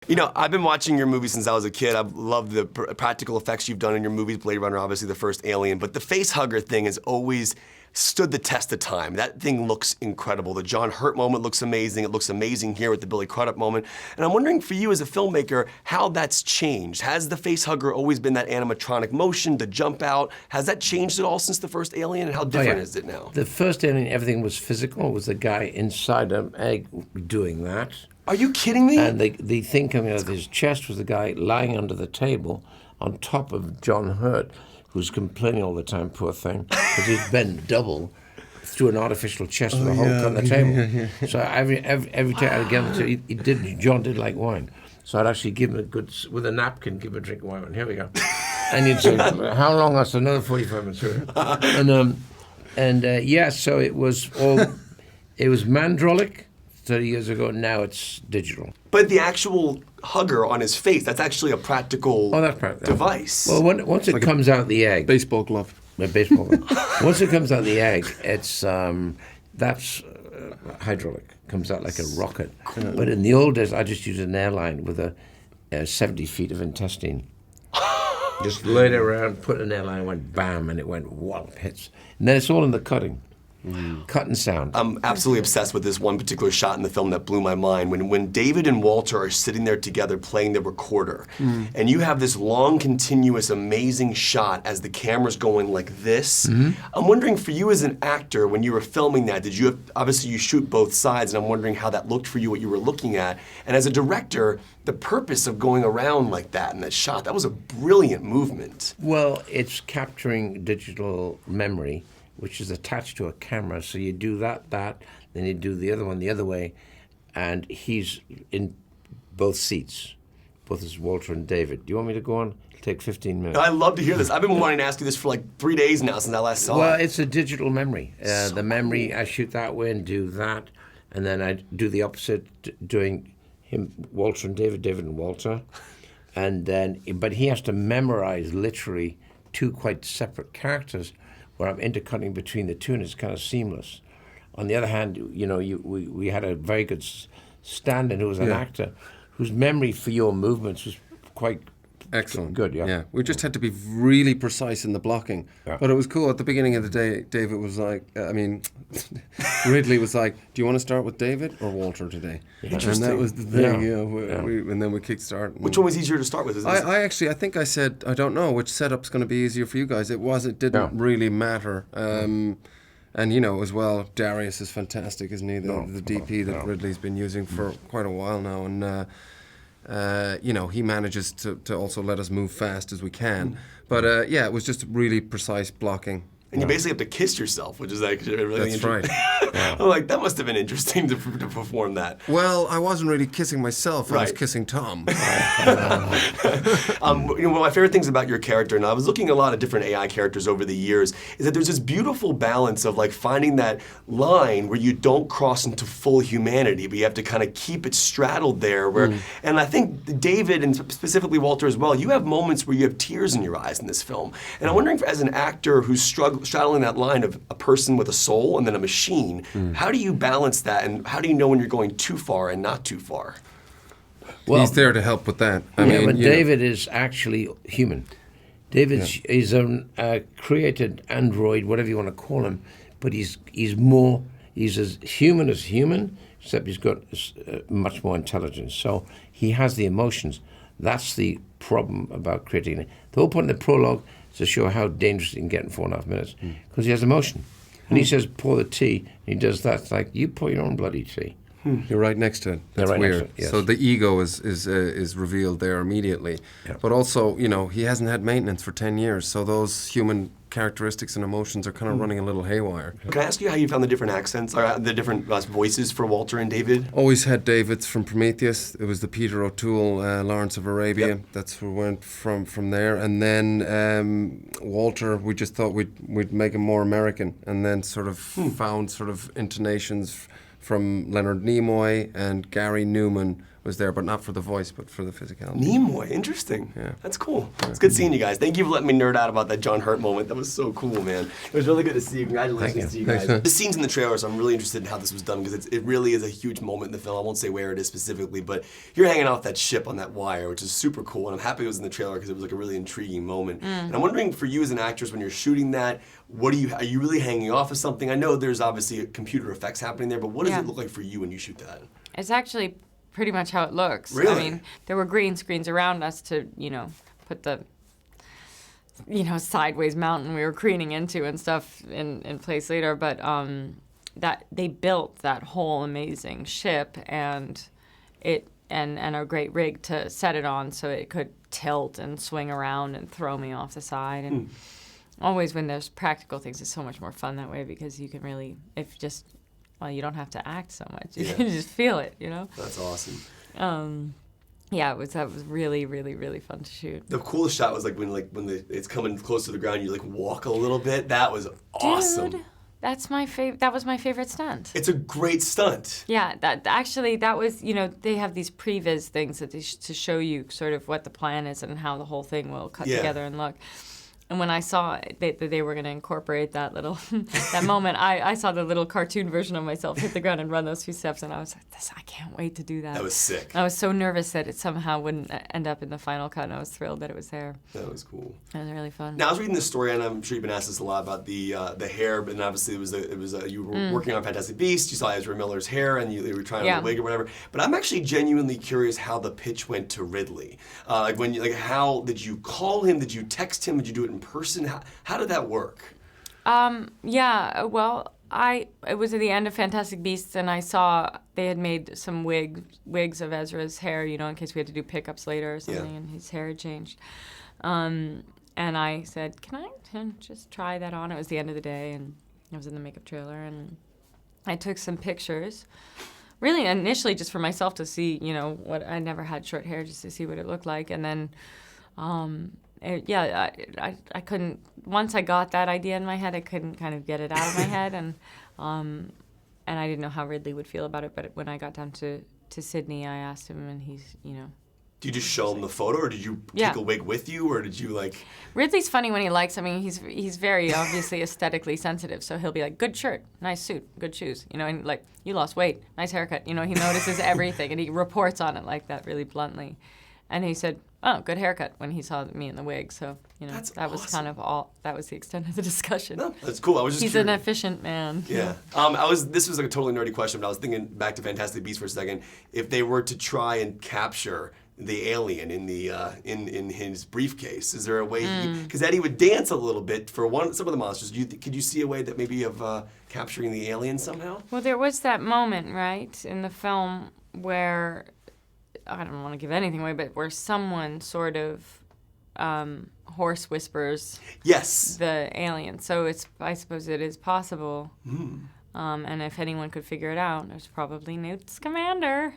You know, I've been watching your movies since I was a kid. I've loved the practical effects you've done in your movies, Blade Runner, obviously the first Alien, but the facehugger thing has always stood the test of time. That thing looks incredible. The John Hurt moment looks amazing. It looks amazing here with the Billy Cruddup moment. And I'm wondering for you as a filmmaker, how that's changed. Has the facehugger always been that animatronic motion, the jump out? Has that changed at all since the first Alien, and how different is it now? The first Alien, everything was physical. It was the guy inside an egg doing that. Are you kidding me? And the thing coming out of his chest was the guy lying under the table on top of John Hurt, who's complaining all the time, poor thing, because he's bent double through an artificial chest with a hole cut in the table. So every time I'd get him John did like wine. So I'd actually give him with a napkin, give him a drink of wine. And here we go. And he'd say, how long? I said, another 45 minutes. So it was mandrolic 30 years ago. Now it's digital. But the actual hugger on his face, that's actually a practical device. Well, once it comes out the egg. Baseball glove. A baseball glove. Once it comes out the egg, it's that's hydraulic. Comes out like a rocket. Cool. But in the old days, I just used an airline with a 70 feet of intestine. Just laid it around, put an airline, went bam, and it went wallop, hits. And then it's all in the cutting. Cut and sound. I'm absolutely obsessed with this one particular shot in the film that blew my mind. When David and Walter are sitting there together playing the recorder, and you have this long, continuous, amazing shot as the camera's going like this. I'm wondering for you as an actor, when you were filming that, obviously you shoot both sides, and I'm wondering how that looked for you, what you were looking at. And as a director, the purpose of going around like that in that shot, that was a brilliant movement. Well, it's capturing digital memory, which is attached to a camera. So you do that, then you do the other one the other way, and he's in both seats, both as Walter and David. Do you want me to go on? It'll take 15 minutes. I'd love to hear this. I've been wanting to ask you this for like 3 days now since I last saw it. Well, it's a digital memory. The memory, I shoot that way and do that, and then I do the opposite, doing him, Walter and David, David and Walter, and then, but he has to memorize literally two quite separate characters, where I'm intercutting between the two, and it's kind of seamless. On the other hand, you know, we had a very good stand-in who was an actor, whose memory for your movements was quite excellent. Good, yeah. We just had to be really precise in the blocking. Yeah. But it was cool. At the beginning of the day, David was like, Ridley was like, do you want to start with David or Walter today? Yeah. Interesting. And that was the thing, and then we kickstart. Which one was easier to start with? I think I said, I don't know which setup's going to be easier for you guys. It didn't really matter. And, you know, as well, Darius is fantastic, isn't he? The DP that Ridley's been using for quite a while now. And, you know, he manages to also let us move fast as we can. But, it was just really precise blocking. And you basically have to kiss yourself, which is actually really interesting. That's right. I'm like, that must have been interesting to perform that. Well, I wasn't really kissing myself. I was kissing Tom. One of my favorite things about your character, and I was looking at a lot of different AI characters over the years, is that there's this beautiful balance of like finding that line where you don't cross into full humanity, but you have to kind of keep it straddled there. And I think David, and specifically Walter as well, you have moments where you have tears in your eyes in this film. And I'm wondering, as an actor who's straddling that line of a person with a soul and then a machine, how do you balance that, and how do you know when you're going too far and not too far? Well, he's there to help with that. But David is actually human. David's is a created android, whatever you want to call him, but he's as human, except he's got much more intelligence. So he has the emotions. That's the problem about creating it. The whole point of the prologue is to show how dangerous he can get in 4.5 minutes, because he has emotion. And he says, pour the tea, and he does that. It's like, you pour your own bloody tea. You're right next to it. That's weird. Yes. So the ego is revealed there immediately. Yeah. But also, you know, he hasn't had maintenance for 10 years, so those human characteristics and emotions are kind of running a little haywire. Can I ask you how you found the different accents, or the different voices for Walter and David? Always had David's from Prometheus. It was the Peter O'Toole, Lawrence of Arabia. Yep. That's where we went from there. And then Walter, we just thought we'd make him more American, and then sort of found sort of intonations from Leonard Nimoy and Gary Newman was there, but not for the voice, but for the physicality. Nimoy, interesting. Yeah. That's cool. It's good seeing you guys. Thank you for letting me nerd out about that John Hurt moment. That was so cool, man. It was really good to see you. Congratulations to you guys. The scene's in the trailer, so I'm really interested in how this was done because it really is a huge moment in the film. I won't say where it is specifically, but you're hanging off that ship on that wire, which is super cool, and I'm happy it was in the trailer because it was like a really intriguing moment. And I'm wondering for you as an actress, when you're shooting that, are you really hanging off of something? I know there's obviously computer effects happening there, but what does it look like for you when you shoot that? It's actually pretty much how it looks. Really? I mean, there were green screens around us to, put the, sideways mountain we were careening into and stuff in place later. But that they built that whole amazing ship and a great rig to set it on so it could tilt and swing around and throw me off the side. And always when there's practical things, it's so much more fun that way because you can really, you don't have to act so much. You can just feel it, That's awesome. That was really, really, really fun to shoot. The coolest shot was when it's coming close to the ground, you walk a little bit. That was awesome. Dude, that's my favorite. That was my favorite stunt. It's a great stunt. Yeah, that was, they have these previs things that to show you sort of what the plan is and how the whole thing will cut together and look. And when I saw that they were going to incorporate that little that moment, I saw the little cartoon version of myself hit the ground and run those few steps, and I was like, I can't wait to do that. That was sick. I was so nervous that it somehow wouldn't end up in the final cut, and I was thrilled that it was there. That was cool. It was really fun. Now I was reading this story, and I'm sure you've been asked this a lot about the hair, and obviously you were working on Fantastic Beasts. You saw Ezra Miller's hair, and you were trying on the wig or whatever. But I'm actually genuinely curious how the pitch went to Ridley. How did you call him? Did you text him? Did you do it in person? How did that work? Well, it was at the end of Fantastic Beasts, and I saw they had made some wigs of Ezra's hair, in case we had to do pickups later or something, and his hair had changed. And I said, can I just try that on? It was the end of the day, and I was in the makeup trailer, and I took some pictures. Really, initially, just for myself to see, what I never had short hair, just to see what it looked like, and then. I couldn't. Once I got that idea in my head, I couldn't kind of get it out of my head, and I didn't know how Ridley would feel about it. But when I got down to Sydney, I asked him, and he's, Do you just show him the photo, or did you take a wig with you, or did you Ridley's funny when he likes. I mean, he's very obviously aesthetically sensitive, so he'll be like, "Good shirt, nice suit, good shoes," and you lost weight, nice haircut. He notices everything, and he reports on it like that, really bluntly. And he said, "Oh, good haircut," when he saw me in the wig. So, That's that was kind of all. That was the extent of the discussion. No, that's cool. I was just He's curious. an efficient man. Yeah. This was a totally nerdy question, but I was thinking back to Fantastic Beasts for a second. If they were to try and capture the alien in the in his briefcase, is there a way? Because Eddie would dance a little bit for some of the monsters. Could you see a way that maybe of capturing the alien somehow? Well, there was that moment, right, in the film where. I don't want to give anything away, but where someone sort of hoarse whispers the alien. So I suppose it is possible. And if anyone could figure it out, there's probably Newt Scamander.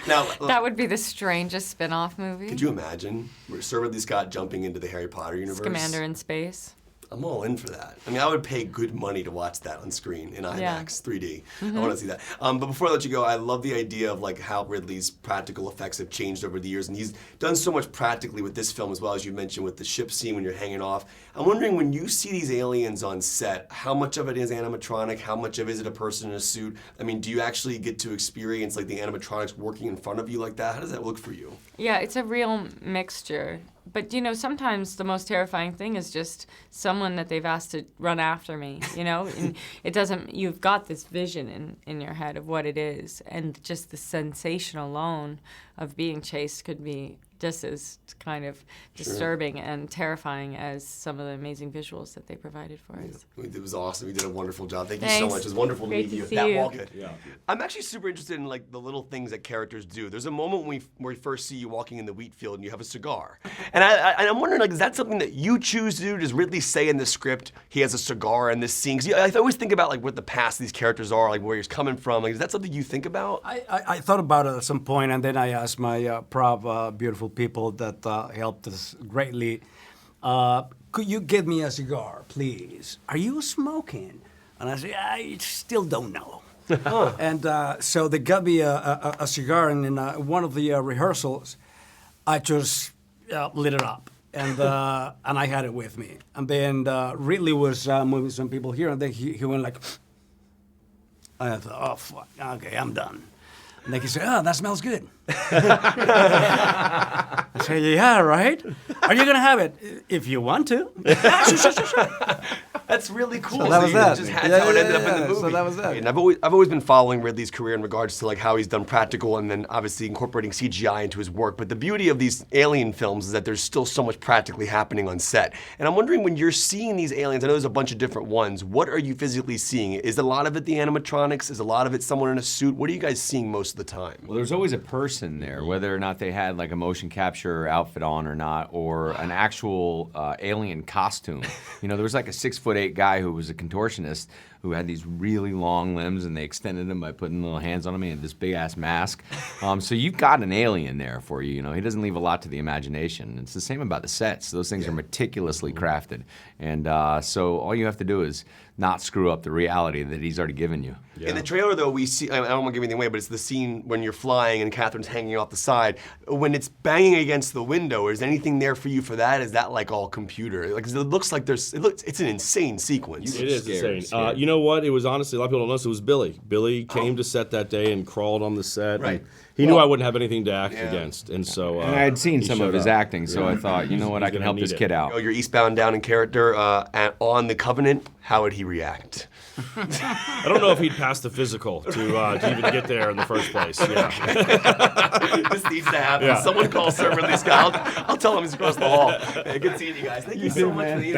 Now, that would be the strangest spin-off movie. Could you imagine Sir Ridley Scott jumping into the Harry Potter universe? Scamander in space. I'm all in for that. I mean, I would pay good money to watch that on screen in IMAX 3D. I want to see that. But before I let you go, I love the idea of how Ridley's practical effects have changed over the years, and he's done so much practically with this film as well, as you mentioned with the ship scene when you're hanging off. I'm wondering, when you see these aliens on set, how much of it is animatronic? How much of it is a person in a suit? I mean, do you actually get to experience the animatronics working in front of you like that? How does that look for you? Yeah, it's a real mixture. But, sometimes the most terrifying thing is just someone that they've asked to run after me, And it doesn't, you've got this vision in your head of what it is. And just the sensation alone of being chased could be just as kind of disturbing and terrifying as some of the amazing visuals that they provided for us. It was awesome. You did a wonderful job. Thank you Thanks. so much. It was wonderful to Great meet you. see you. Walk-in. Yeah. I'm actually super interested in the little things that characters do. There's a moment when we first see you walking in the wheat field and you have a cigar. And I'm wondering, is that something that you choose to do? Does Ridley say in the script he has a cigar in this scene? 'Cause I always think about what the past of these characters are, where he's coming from. Is that something you think about? I thought about it at some point, and then I asked my prop beautiful people that helped us greatly. Could you get me a cigar, please? Are you smoking? And I said, I still don't know. And so they got me a cigar, and in one of the rehearsals, I just lit it up. And I had it with me. And then Ridley was moving some people here, and then he went like, and I thought, oh, fuck, okay, I'm done. And then he said, oh, that smells good. I said, yeah, right? Are you going to have it? If you want to. Sure. That's really cool. So that was that. Just that's how it ended up in the movie. So that was that. And I've always been following Ridley's career in regards to like how he's done practical and then obviously incorporating CGI into his work. But the beauty of these alien films is that there's still so much practically happening on set. And I'm wondering, when you're seeing these aliens, I know there's a bunch of different ones. What are you physically seeing? Is a lot of it the animatronics? Is a lot of it someone in a suit? What are you guys seeing most of the time? Well, there's always a person there, whether or not they had like a motion capture outfit on or not, or an actual alien costume. You know, there was like a 6'8" guy who was a contortionist who had these really long limbs, and they extended him by putting little hands on him. He had this big ass mask. So you've got an alien there for you. You know, he doesn't leave a lot to the imagination. It's the same about the sets. Those things are meticulously crafted, and so all you have to do is not screw up the reality that he's already given you. In the trailer, though, we see, I don't want to give anything away, but it's the scene when you're flying and Catherine's hanging off the side. When it's banging against the window, is anything there for you for that? Is that like all computer? Like, it looks like it's an insane sequence. It is Scary, insane. scary. You know what? It was honestly, a lot of people don't know this. It was Billy. Billy came to set that day and crawled on the set. Right. And he knew I wouldn't have anything to act against. And so And I had seen he some of showed his up. acting, so I thought, you know what, I can gonna help need this it. kid out. Oh, you're eastbound down in character on the Covenant. How would he react? I don't know if he'd pass the physical to even get there in the first place. Yeah. This needs to happen. Yeah. Someone call Sir Ridley Scott. I'll tell him he's across the hall. Good seeing you guys. Thank you so much for the